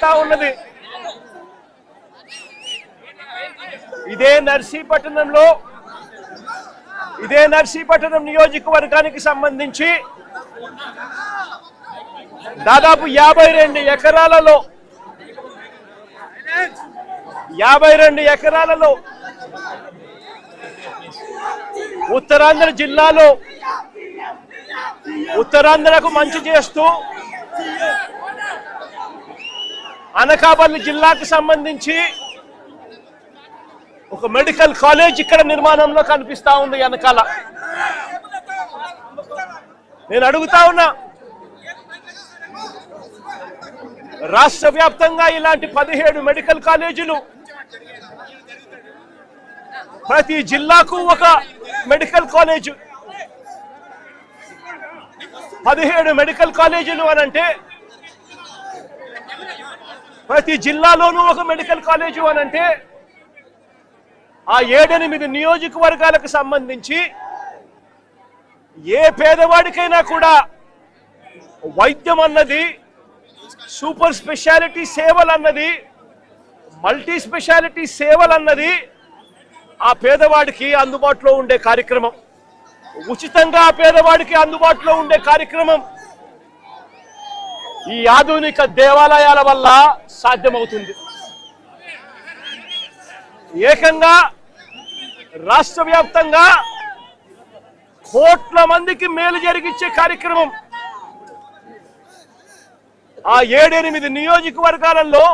కనిపిస్తా ఉన్నది. ఇదే నర్సీపట్నం నియోజకవర్గానికి సంబంధించి దాదాపు 52 ఎకరాలలో ఉత్తరాంధ్ర జిల్లాలో ఉత్తరాంధ్రకు మంచి చేస్తూ అనకాపల్లి జిల్లాకు సంబంధించి ఒక మెడికల్ కాలేజ్ ఇక్కడ నిర్మాణంలో కనిపిస్తా ఉంది వెనకాల. నేను అడుగుతా ఉన్నా, రాష్ట్ర వ్యాప్తంగా ఇలాంటి 17 మెడికల్ కాలేజీలు, ప్రతి జిల్లాకు ఒక మెడికల్ కాలేజ్, 17 మెడికల్ కాలేజీలు అనంటే ప్రతి జిల్లాలోనూ ఒక మెడికల్ కాలేజు అనంటే ఆ 7-8 నియోజకవర్గాలకు సంబంధించి ఏ పేదవాడికైనా కూడా వైద్యం అన్నది, సూపర్ స్పెషాలిటీ సేవలు అన్నది, మల్టీ స్పెషాలిటీ సేవలు అన్నది ఆ పేదవాడికి అందుబాటులో ఉండే కార్యక్రమం, ఉచితంగా ఆ పేదవాడికి అందుబాటులో ఉండే కార్యక్రమం ఈ ఆధునిక దేవాలయాల వల్ల సాధ్యమవుతుంది. ఏకంగా రాష్ట్ర వ్యాప్తంగా కోట్ల మందికి మేలు జరిగించే కార్యక్రమం ఆ 7-8 నియోజకవర్గాలలో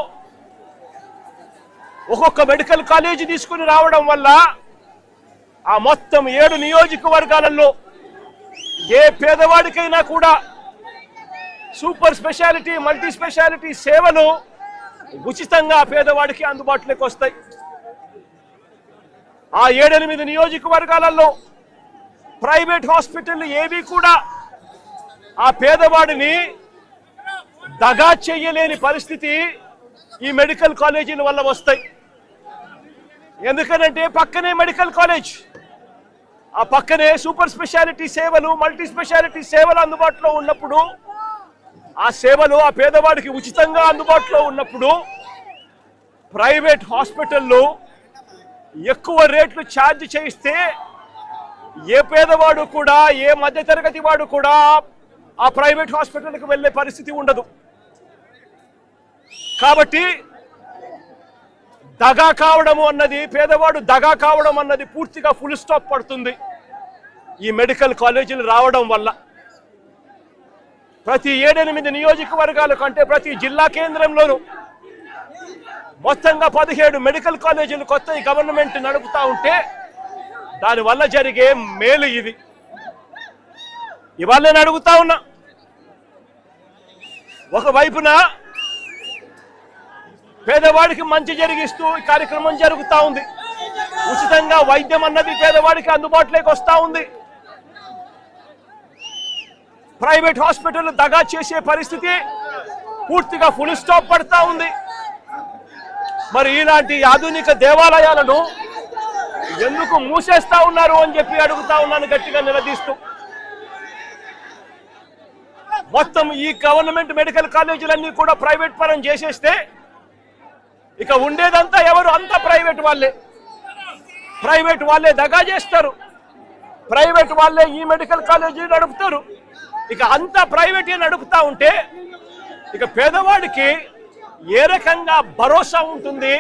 ఒక్కొక్క మెడికల్ కాలేజీ తీసుకుని రావడం వల్ల ఆ మొత్తం 7 నియోజకవర్గాలలో ఏ పేదవాడికైనా కూడా సూపర్ స్పెషాలిటీ, మల్టీ స్పెషాలిటీ సేవలు ఉచితంగా పేదవాడికి అందుబాటులోకి వస్తాయి. ఆ 7-8 నియోజకవర్గాలలో ప్రైవేట్ హాస్పిటల్ ఏవి కూడా ఆ పేదవాడిని దగా చేయలేని పరిస్థితి ఈ మెడికల్ కాలేజీల వల్ల వస్తాయి. ఎందుకనంటే పక్కనే మెడికల్ కాలేజ్, ఆ పక్కనే సూపర్ స్పెషాలిటీ సేవలు, మల్టీ స్పెషాలిటీ సేవలు అందుబాటులో ఉన్నప్పుడు, ఆ సేవలు ఆ పేదవాడికి ఉచితంగా అందుబాటులో ఉన్నప్పుడు ప్రైవేట్ హాస్పిటల్లో ఎక్కువ రేట్లు ఛార్జ్ చేయిస్తే ఏ పేదవాడు కూడా, ఏ మధ్యతరగతి వాడు కూడా ఆ ప్రైవేట్ హాస్పిటల్కి వెళ్ళే పరిస్థితి ఉండదు. కాబట్టి దగా కావడము అన్నది, పేదవాడు దగా కావడం అన్నది పూర్తిగా ఫుల్ స్టాప్ పడుతుంది ఈ మెడికల్ కాలేజీలు రావడం వల్ల. ప్రతి 7-8 నియోజకవర్గాల కంటే ప్రతి జిల్లా కేంద్రంలోనూ మొత్తంగా 17 మెడికల్ కాలేజీలు కొత్త గవర్నమెంట్ నడుపుతా ఉంటే దానివల్ల జరిగే మేలు ఇది. ఇవాళ నేను అడుగుతా ఉన్నా, ఒకవైపున పేదవాడికి మంచి జరిగిస్తూ ఈ కార్యక్రమం జరుగుతూ ఉంది, ఉచితంగా వైద్యం అన్నది పేదవాడికి అందుబాటులోకి వస్తూ ఉంది. ప్రైవేట్ హాస్పిటల్ దగా చేసే పరిస్థితి పూర్తిగా ఫుల్ స్టాప్ పడతా ఉంది. మరి ఇలాంటి ఆధునిక దేవాలయాలను ఎందుకు మూసేస్తా ఉన్నారు అని చెప్పి అడుగుతా ఉన్నాను గట్టిగా నిలదీస్తూ. మొత్తం ఈ గవర్నమెంట్ మెడికల్ కాలేజీలన్నీ కూడా ప్రైవేట్ పరం చేసేస్తే ఇక ఉండేదంతా ఎవరు? అంతా ప్రైవేట్ వాళ్ళే దగా చేస్తారు, ప్రైవేట్ వాళ్ళే ఈ మెడికల్ కాలేజీ నడుపుతారు. ఇక అంతా ప్రైవేటే నడుపుతా ఉంటే ఇక పేదవాడికి ఏ రకంగా భరోసా ఉంటుంది?